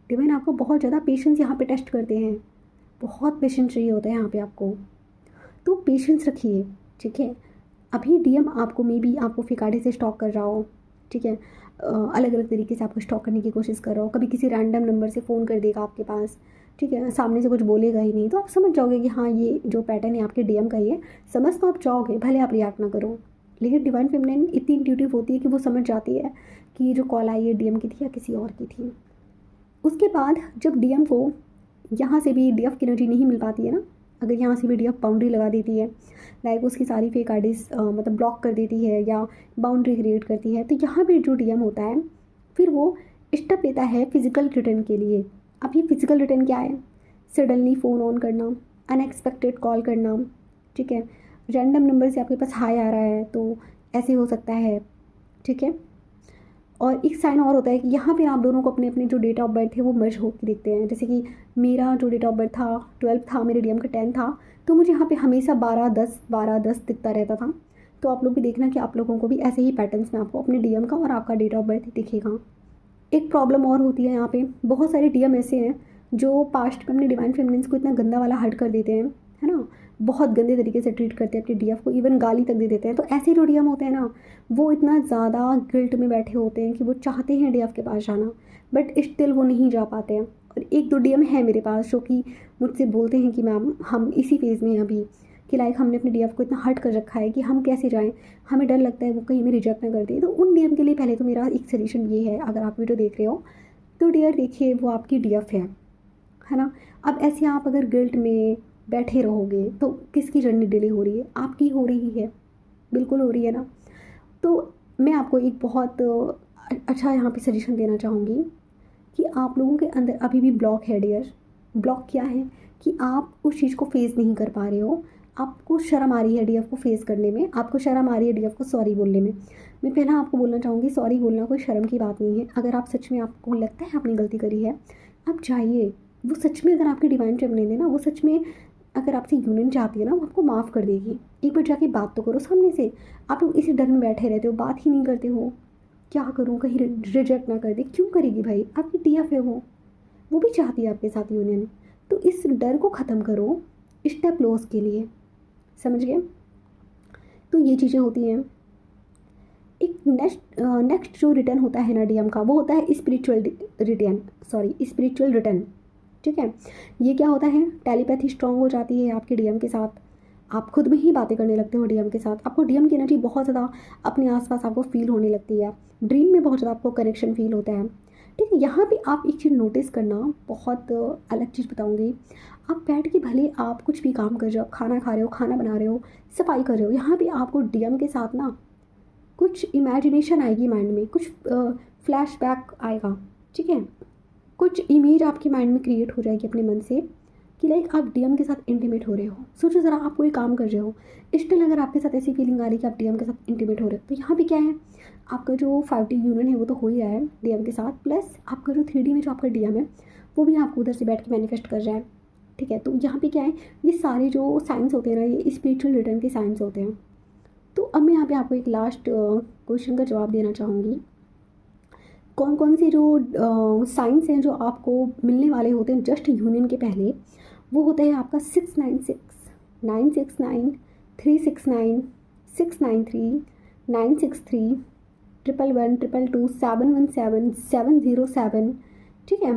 डिवाइन आपको बहुत ज़्यादा पेशेंस यहाँ पे टेस्ट करते हैं, बहुत पेशेंस चाहिए होता है यहाँ पे आपको, तो पेशेंस रखिए। ठीक है, अभी डीएम आपको मे बी आपको फिकाड़े से स्टॉक कर रहा हो, ठीक है, अलग अलग तरीके से आपको स्टॉक करने की कोशिश कर रहा हो, कभी किसी रैंडम नंबर से फ़ोन कर देगा आपके पास, ठीक है, सामने से कुछ बोलेगा ही नहीं, तो आप समझ जाओगे कि हाँ ये जो पैटर्न है आपके डीएम का ही है, समझ तो आप जाओगे, भले आप रिएक्ट ना करो। लेकिन डिवाइन फेमिनिन इतनी इंट्यूटिव होती है कि वो समझ जाती है कि ये जो कॉल आई है डीएम की थी या किसी और की थी। उसके बाद जब डीएम को यहाँ से भी डीएफ की एनर्जी नहीं मिल पाती है ना, अगर यहाँ से भी डीएफ बाउंड्री लगा देती है, लाइक उसकी सारी फेक आईडीज मतलब ब्लॉक कर देती है या बाउंड्री क्रिएट करती है, तो यहाँ पे जो डीएम होता है फिर वो स्टेप लेता है फिजिकल रिटर्न के लिए। अब ये फिजिकल रिटर्न क्या है? सडनली फ़ोन ऑन करना, अनएक्सपेक्टेड कॉल करना, ठीक है, रैंडम नंबर से आपके पास हाय आ रहा है तो ऐसे हो सकता है, ठीक है। और एक साइन और होता है कि यहाँ पे आप दोनों को अपने अपने जो डेट ऑफ बर्थ है वो मर्ज होकर देखते हैं। जैसे कि मेरा जो डेट ऑफ बर्थ था 12 था, मेरे डीएम का 10 था, तो मुझे यहाँ पे हमेशा 12-10 दिखता रहता था। तो आप लोग भी देखना कि आप लोगों को भी ऐसे ही पैटर्न्स में आपको अपने डीएम का और आपका डेट ऑफ बर्थ दिखेगा। एक प्रॉब्लम और होती है यहाँ पे, बहुत सारे डीएम ऐसे हैं जो पास्ट में अपने डिवाइन फेमिनिन्स को इतना गंदा वाला हर्ट कर देते हैं, है ना, बहुत गंदे तरीके से ट्रीट करते हैं अपने डीएफ को, इवन गाली तक दे देते हैं। तो ऐसे जो डीएम होते हैं ना, वो इतना ज़्यादा गिल्ट में बैठे होते हैं कि वो चाहते हैं डीएफ के पास जाना, बट स्टिल वो नहीं जा पाते हैं। और एक दो डीएम है मेरे पास जो कि मुझसे बोलते हैं कि मैम हम इसी फेज़ में हैं अभी, कि लाइक हमने अपने डीएफ को इतना हर्ट कर रखा है कि हम कैसे जाएं, हमें डर लगता है वो कहीं हमें रिजेक्ट ना कर दे। तो उन डीएम के लिए पहले तो मेरा एक सजेशन ये है, अगर आप वीडियो देख रहे हो तो डियर देखिए वो आपकी डीएफ है ना। अब ऐसे आप अगर गिल्ट में बैठे रहोगे तो किसकी जर्नी डिले हो रही है? आपकी हो रही है, बिल्कुल हो रही है ना। तो मैं आपको एक बहुत अच्छा यहाँ पे सजेशन देना चाहूँगी कि आप लोगों के अंदर अभी भी ब्लॉक है डियर। ब्लॉक क्या है कि आप उस चीज़ को फेस नहीं कर पा रहे हो, आपको शर्म आ रही है डीएफ को फेस करने में, आपको शर्म आ रही है डीएफ को सॉरी बोलने में। मैं पहला आपको बोलना चाहूँगी, सॉरी बोलना कोई शर्म की बात नहीं है। अगर आप सच में आपको लगता है आपने गलती करी है, आप जाइए, वो सच में अगर आपकी डिवाइन फेमिनिन है ना, वो सच में अगर आपसे यूनियन चाहती है ना, वो आपको माफ़ कर देगी। एक बार जाके बात तो करो सामने से। आप लोग इसी डर में बैठे रहते हो, बात ही नहीं करते हो, क्या करूँ कहीं रिजेक्ट ना कर दे। क्यों करेगी भाई, आपकी डीएफ है वो भी चाहती है आपके साथ यूनियन। तो इस डर को ख़त्म करो स्टेप लॉस के लिए, समझ गए। तो ये चीज़ें होती हैं। एक नेक्स्ट जो रिटर्न होता है ना डीएम का, वो होता है स्पिरिचुअल रिटर्न, ठीक है। ये क्या होता है? टेलीपैथी स्ट्रांग हो जाती है आपके डीएम के साथ, आप खुद में ही बातें करने लगते हो डीएम के साथ, आपको डीएम की एनर्जी बहुत ज़्यादा अपने आसपास आपको फील होने लगती है, ड्रीम में बहुत ज़्यादा आपको कनेक्शन फील होता है, ठीक है। यहाँ पे आप एक चीज़ नोटिस करना, बहुत अलग चीज़ बताऊँगी। आप बैठ के भले आप कुछ भी काम कर रहे हो, खाना खा रहे हो, खाना बना रहे हो, सफाई कर रहे हो, यहाँ पे आपको डीएम के साथ ना कुछ इमेजिनेशन आएगी माइंड में, कुछ फ्लैशबैक आएगा, ठीक है, कुछ इमेज आपके माइंड में क्रिएट हो जाएगी अपने मन से कि लाइक आप डीएम के साथ इंटीमेट हो रहे हो। सोचो ज़रा, आप कोई काम कर रहे हो, स्टिल अगर आपके साथ ऐसी फीलिंग आ रही है कि आप डीएम के साथ इंटीमेट हो रहे हो, तो यहाँ पे क्या है, आपका जो 5D यूनियन है वो तो हो ही रहा है डीएम के साथ, प्लस आपका जो 3D में जो आपका डीएम है वो भी आपको उधर से बैठ के मैनिफेस्ट कर रहा है, ठीक है। तो यहाँ पे क्या है, ये सारे जो साइंस होते हैं ना, ये स्पिरिचुअल रिटर्न के साइंस होते हैं। तो अब मैं यहाँ पे आपको एक लास्ट क्वेश्चन का जवाब देना चाहूँगी। कौन कौन से जो साइंस हैं जो आपको मिलने वाले होते हैं जस्ट यूनियन के पहले? वो होता है आपका 696, 969, 369, 693, 963, 111, 222, 717, 707, ठीक है।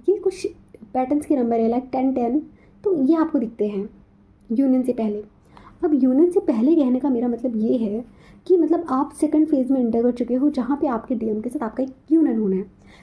ये कुछ पैटर्न्स के नंबर है, लाइक 1010, तो ये आपको दिखते हैं यूनियन से पहले। अब यूनियन से पहले कहने का मेरा मतलब ये है कि मतलब आप सेकंड फेज़ में एंटर कर चुके हो जहाँ पे आपके डीएम के साथ आपका एक यूनियन होना है।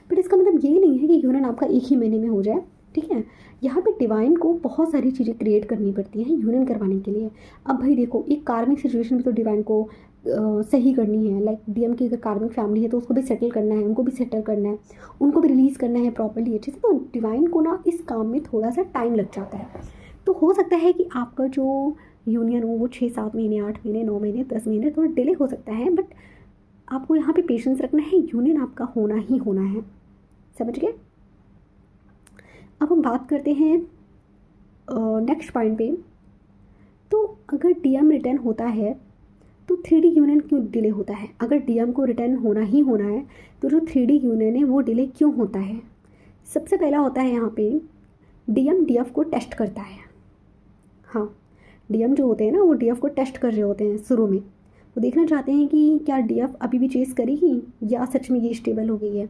बट इसका मतलब ये नहीं है कि यूनियन आपका एक ही महीने में हो जाए, ठीक है। यहाँ पे डिवाइन को बहुत सारी चीज़ें क्रिएट करनी पड़ती हैं यूनियन करवाने के लिए। अब भाई देखो, एक कार्मिक सिचुएशन में तो डिवाइन को सही करनी है। लाइक डीएम की अगर कार्मिक फैमिली है तो उसको भी सेटल करना है, उनको भी सेटल करना है, उनको भी रिलीज़ करना है प्रॉपर्ली अच्छे से। तो डिवाइन को ना इस काम में थोड़ा सा टाइम लग जाता है। तो हो सकता है कि आपका जो यूनियन हो वो 6-7 महीने, 8 महीने, 9 महीने, 10 महीने थोड़ा डिले हो सकता है। बट आपको यहाँ पे पेशेंस रखना है, यूनियन आपका होना ही होना है। समझ गए? अब हम बात करते हैं नेक्स्ट पॉइंट पे। तो अगर डीएम रिटर्न होता है तो 3D यूनियन क्यों डिले होता है? अगर डीएम को रिटर्न होना ही होना है तो जो 3D यूनियन है वो डिले क्यों होता है? सबसे पहला होता है यहाँ पे डीएम डीएफ को टेस्ट करता है। हाँ, डीएम जो होते हैं ना वो डीएफ को टेस्ट कर रहे होते हैं शुरू में। वो देखना चाहते हैं कि क्या डीएफ अभी भी चेस करेगी या सच में ये स्टेबल हो गई है।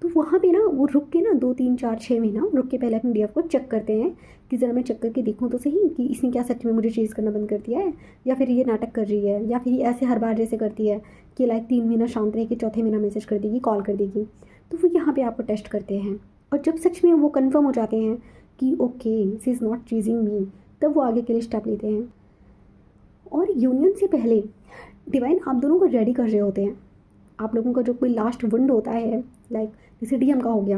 तो वहाँ पे ना वो रुक के ना 2, 3, 4, 6 महीना रुक के पहले अपने डीएफ को चेक करते हैं कि ज़रा मैं चेक करके देखूँ तो सही कि इसने क्या सच में मुझे चेस करना बंद कर दिया है, या फिर ये नाटक कर रही है, या फिर ये ऐसे हर बार जैसे करती है कि लाइक 3 महीना शांत रह के चौथे महीना मैसेज कर देगी, कॉल कर देगी। तो वो यहाँ पे आपको टेस्ट करते हैं। और जब सच में वो कन्फर्म हो जाते हैं कि okay she is not cheating me, तब वो आगे के लिए स्टेप लेते हैं। और यूनियन से पहले डिवाइन आप दोनों को रेडी कर रहे होते हैं। आप लोगों का जो कोई लास्ट वंड होता है, लाइक जैसे डीएम का हो गया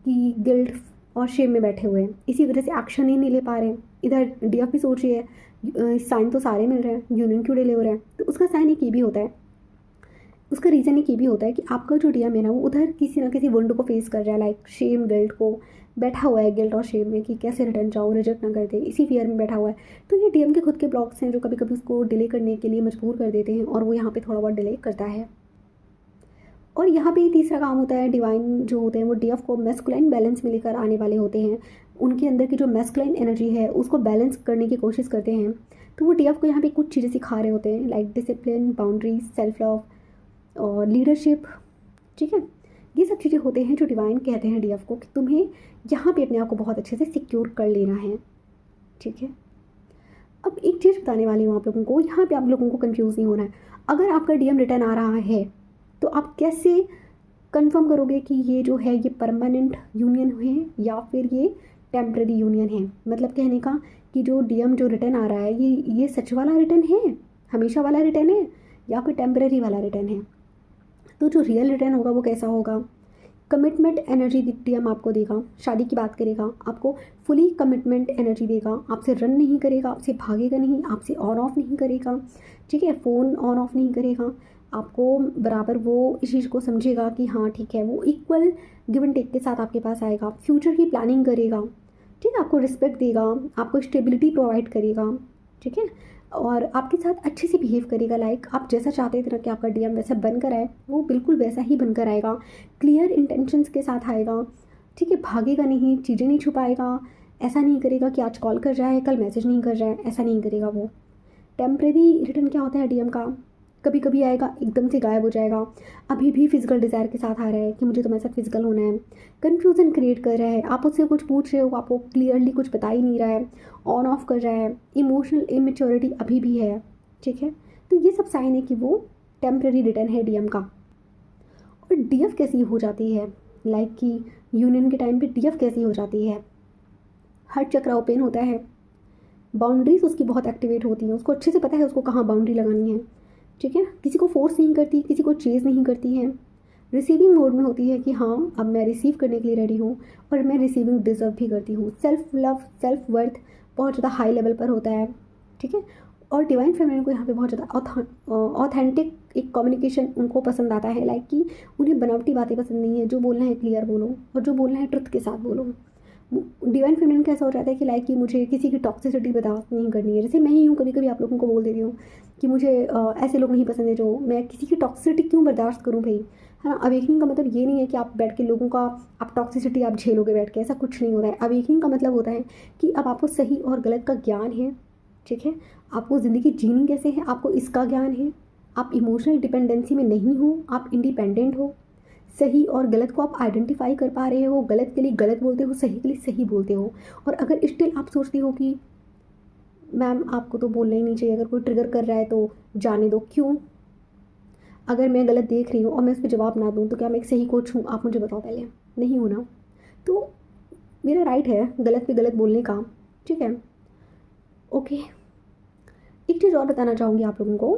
कि गिल्ट और शेम में बैठे हुए हैं, इसी वजह से एक्शन ही नहीं ले पा रहे हैं। इधर डीएफ भी सोच रही है साइन तो सारे मिल रहे हैं, यूनियन क्यों डिले हो रहा है। तो उसका साइन एक ये भी होता है, उसका रीज़न एक ये भी होता है कि आपका जो डीएम है ना वो उधर किसी ना किसी वंड को फेस कर रहा है, लाइक शेम गिल्ट को, बैठा हुआ है गिल्ट और शेम में कि कैसे रिटर्न जाऊँ, रिजेक्ट ना कर दे, इसी फियर में बैठा हुआ है। तो ये डीएम के खुद के ब्लॉक्स हैं जो कभी कभी उसको डिले करने के लिए मजबूर कर देते हैं, और वो यहाँ पे थोड़ा बहुत डिले करता है। और यहाँ पे तीसरा काम होता है, डिवाइन जो होते हैं वो डीएफ को मैस्कुलाइन बैलेंस में लेकर आने वाले होते हैं। उनके अंदर की जो मैस्कुलाइन एनर्जी है उसको बैलेंस करने की कोशिश करते हैं। तो वो डीएफ को यहाँ पे कुछ चीज़ें सिखा रहे होते हैं, like discipline, boundaries, self love और लीडरशिप, ठीक है। ये सब चीज़ें होते हैं जो डिवाइन कहते हैं डीएफ को कि तुम्हें यहाँ पे अपने आप को बहुत अच्छे से सिक्योर कर लेना है, ठीक है। अब एक चीज़ बताने वाली हूँ आप लोगों को, यहाँ पे आप लोगों को कंफ्यूज नहीं होना है। अगर आपका डीएम रिटर्न आ रहा है तो आप कैसे कंफर्म करोगे कि ये जो है ये परमानेंट यूनियन है या फिर ये टेम्पररी यूनियन है? मतलब कहने का कि जो डीएम जो रिटर्न आ रहा है ये सच वाला रिटर्न है, हमेशा वाला रिटर्न है, या फिर टेम्पररी वाला रिटर्न है। तो जो रियल रिटर्न होगा वो कैसा होगा? कमिटमेंट एनर्जी डीएम आपको देगा। शादी की बात करेगा, आपको फुली कमिटमेंट एनर्जी देगा। आपसे रन नहीं करेगा, आपसे भागेगा नहीं, आपसे ऑन ऑफ नहीं करेगा, ठीक है। फ़ोन ऑन ऑफ नहीं करेगा, आपको बराबर वो इस चीज़ को समझेगा कि हाँ ठीक है। वो इक्वल गिव एंड टेक के साथ आपके पास आएगा, फ्यूचर की प्लानिंग करेगा, ठीक है। आपको रिस्पेक्ट देगा, आपको स्टेबिलिटी प्रोवाइड करेगा, ठीक है। और आपके साथ अच्छे से बिहेव करेगा, लाइक आप जैसा चाहते थे ना कि आपका डीएम वैसा बनकर आए, वो बिल्कुल वैसा ही बनकर आएगा। क्लियर इंटेंशंस के साथ आएगा, ठीक है। भागेगा नहीं, चीज़ें नहीं छुपाएगा, ऐसा नहीं करेगा कि आज कॉल कर रहा है कल मैसेज नहीं कर रहा है, ऐसा नहीं करेगा वो। टेम्परेरी रिटर्न क्या होता है डीएम का? कभी कभी आएगा, एकदम से गायब हो जाएगा। अभी भी फिजिकल डिज़ायर के साथ आ रहा है कि मुझे तुम्हारे साथ फिजिकल होना है, कन्फ्यूज़न क्रिएट कर रहा है, आप उससे कुछ पूछ रहे हो आपको क्लियरली कुछ बता ही नहीं रहा है, ऑन ऑफ कर रहा है, इमोशनल इमेच्योरिटी अभी भी है, ठीक है। तो ये सब साइन है कि वो टेम्परेरी रिटर्न है डीएम का। और डीएफ कैसी हो जाती है, लाइक कि यूनियन के टाइम पे डीएफ कैसी हो जाती है? हर चक्र ओपन होता है, बाउंड्रीज उसकी बहुत एक्टिवेट होती हैं, उसको अच्छे से पता है उसको कहाँ बाउंड्री लगानी है, ठीक है। किसी को फोर्स नहीं करती, किसी को चेज़ नहीं करती है, रिसीविंग मोड में होती है कि हाँ अब मैं रिसीव करने के लिए रेडी हूँ और मैं रिसीविंग डिज़र्व भी करती हूँ। सेल्फ लव, सेल्फ वर्थ बहुत ज़्यादा हाई लेवल पर होता है, ठीक है। और डिवाइन फेमिनिन को यहाँ पे बहुत ज़्यादा ऑथेंटिक एक कम्युनिकेशन उनको पसंद आता है, लाइक कि उन्हें बनावटी बातें पसंद नहीं है। जो बोलना है क्लियर बोलो, और जो बोलना है ट्रुथ के साथ बोलो। डिवाइन फेमिनिन कैसा हो जाता है कि लाइक कि मुझे किसी की टॉक्सिसिटी बर्दाश्त नहीं करनी है। जैसे मैं ही हूँ, कभी कभी आप लोगों को बोल देती हूँ कि मुझे ऐसे लोग नहीं पसंद है, जो मैं किसी की टॉक्सिसिटी क्यों बर्दाश्त करूँ भाई, है ना। अवेकनिंग का मतलब ये नहीं है कि आप बैठ के लोगों का आप टॉक्सिसिटी आप झेलोगे बैठ के, ऐसा कुछ नहीं होता है। अवेकनिंग का मतलब होता है कि अब आपको सही और गलत का ज्ञान है, ठीक है। आपको ज़िंदगी जीनी कैसे है आपको इसका ज्ञान है। आप इमोशनल डिपेंडेंसी में नहीं हो, आप इंडिपेंडेंट हो। सही और गलत को आप आइडेंटिफाई कर पा रहे हो, गलत के लिए गलत बोलते हो, सही के लिए सही बोलते हो। और अगर स्टिल आप सोचते हो कि मैम आपको तो बोलना ही नहीं चाहिए, अगर कोई ट्रिगर कर रहा है तो जाने दो, क्यों? अगर मैं गलत देख रही हूँ और मैं उस पर जवाब ना दूँ तो क्या मैं एक सही कोच हूँ? आप मुझे बताओ पहले। नहीं हूँ ना। तो मेरा राइट है गलत पे गलत बोलने का, ठीक है? ओके, एक चीज़ और बताना चाहूँगी आप लोगों को।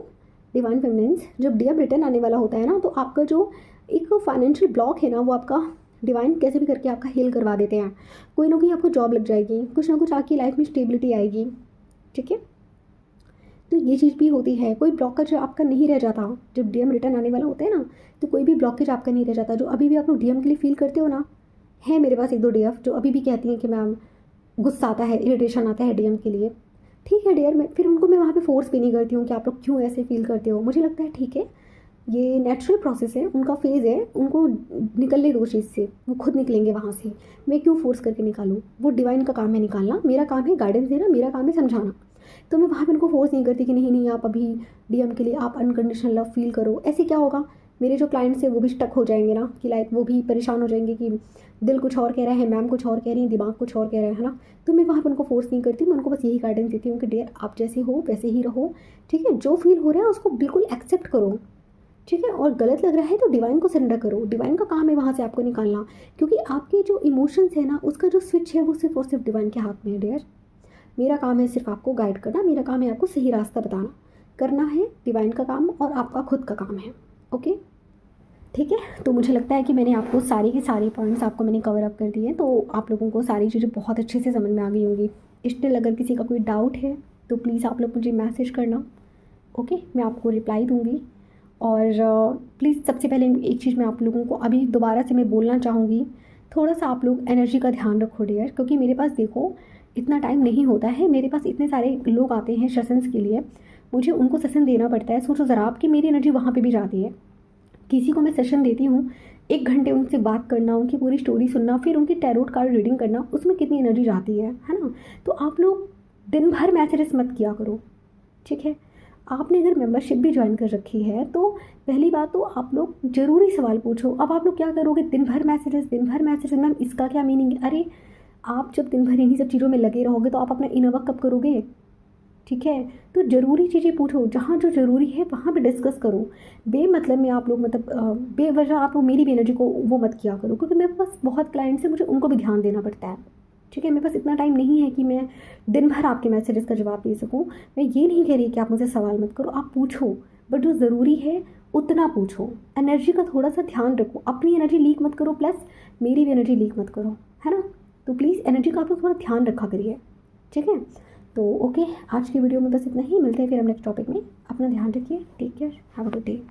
डिवाइन फेमिनिन्स, जब डीएम रिटर्न आने वाला होता है ना, तो आपका जो एक फाइनेंशियल ब्लॉक है ना, वो आपका डिवाइन कैसे भी करके आपका हील करवा देते हैं। कोई ना कोई आपको जॉब लग जाएगी, कुछ ना कुछ आपकी लाइफ में स्टेबिलिटी आएगी, ठीक है? तो ये चीज़ भी होती है। कोई ब्लॉकेज आपका नहीं रह जाता जब डीएम रिटर्न आने वाला होता है ना, तो कोई भी ब्लॉकेज आपका नहीं रह जाता। जो अभी भी आप लोग डीएम के लिए फील करते हो ना, है मेरे पास 1-2 डीएफ जो अभी भी कहती हैं कि मैम गुस्सा आता है, इरिटेशन आता है डीएम के लिए। ठीक है डियर, मैं फिर उनको मैं वहाँ पे फोर्स भी नहीं करती हूँ कि आप लोग क्यों ऐसे फील करते हो। मुझे लगता है ठीक है, ये नेचुरल प्रोसेस है, उनका फेज़ है, उनको निकलने दो चीज़ से, वो खुद निकलेंगे वहाँ से। मैं क्यों फोर्स करके निकालूँ? वो डिवाइन का काम है निकालना, मेरा काम है गाइडेंस देना, मेरा काम है समझाना। तो मैं वहाँ पे उनको फोर्स नहीं करती कि नहीं नहीं आप अभी डीएम के लिए आप अनकंडीशनल लव फील करो। ऐसे क्या होगा, मेरे जो क्लाइंट्स हैं वो भी स्टक हो जाएंगे ना, कि लाइक वो भी परेशान हो जाएंगे कि दिल कुछ और कह रहा है, मैम कुछ और कह रही है, दिमाग कुछ और कह रहा है ना। तो मैं वहाँ पर उनको फोर्स नहीं करती, मैं उनको बस यही गाइडेंस देती हूँ कि डियर आप जैसे हो वैसे ही रहो, ठीक है? जो फील हो रहा है उसको बिल्कुल एक्सेप्ट करो, ठीक है? और गलत लग रहा है तो डिवाइन को सरेंडर करो, डिवाइन का काम है वहाँ से आपको निकालना। क्योंकि आपके जो इमोशंस है ना, उसका जो स्विच है वो सिर्फ और सिर्फ डिवाइन के हाथ में है डियर। मेरा काम है सिर्फ आपको गाइड करना, मेरा काम है आपको सही रास्ता बताना। करना है डिवाइन का काम और आपका खुद का काम है। ओके, ठीक है? तो मुझे लगता है कि मैंने आपको सारे के सारे पॉइंट्स आपको मैंने कवर अप कर दिए, तो आप लोगों को सारी चीज़ें बहुत अच्छे से समझ में आ गई होंगी। स्टिल अगर किसी का कोई डाउट है तो प्लीज़ आप लोग मुझे मैसेज करना, ओके? मैं आपको रिप्लाई दूँगी। और प्लीज़ सबसे पहले एक चीज़ मैं आप लोगों को अभी दोबारा से मैं बोलना चाहूँगी, थोड़ा सा आप लोग एनर्जी का ध्यान रखो डियर। क्योंकि मेरे पास देखो इतना टाइम नहीं होता है, मेरे पास इतने सारे लोग आते हैं सेशंस के लिए, मुझे उनको सेशन देना पड़ता है। सोचो ज़रा आप कि मेरी एनर्जी वहाँ पे भी जाती है। किसी को मैं सेशन देती हूँ, 1 घंटे उनसे बात करना, उनकी पूरी स्टोरी सुनना, फिर उनकी टैरोट कार्ड रीडिंग करना, उसमें कितनी एनर्जी जाती है ना? तो आप लोग दिन भर मैसेजेस मत किया करो, ठीक है? आपने अगर मेंबरशिप भी ज्वाइन कर रखी है तो पहली बात तो आप लोग ज़रूरी सवाल पूछो। अब आप लोग क्या करोगे, दिन भर मैसेजेस, मैम इसका क्या मीनिंग है? अरे आप जब दिन भर इन्हीं सब चीज़ों में लगे रहोगे तो आप अपना इनर वर्क कब करोगे, ठीक है? तो ज़रूरी चीज़ें पूछो, जहाँ जो ज़रूरी है वहाँ पे डिस्कस करो। बेमतलब में आप लोग मतलब बेवजह आप लोग मेरी भी एनर्जी को वो मत किया करो, क्योंकि मेरे पास बहुत क्लाइंट्स हैं, मुझे उनको भी ध्यान देना पड़ता है, ठीक है? मेरे पास इतना टाइम नहीं है कि मैं दिन भर आपके मैसेजेस का जवाब दे सकूँ। मैं ये नहीं कह रही कि आप मुझे सवाल मत करो, आप पूछो, बट जो ज़रूरी है उतना पूछो। एनर्जी का थोड़ा सा ध्यान रखो, अपनी एनर्जी लीक मत करो, प्लस मेरी भी एनर्जी लीक मत करो, है ना? तो प्लीज़ एनर्जी का आप लोग थोड़ा ध्यान रखा करिए, ठीक है? तो ओके, आज की वीडियो में बस इतना ही। मिलते हैं फिर हम नेक्स्ट टॉपिक में। अपना ध्यान रखिए, take care, have a good day.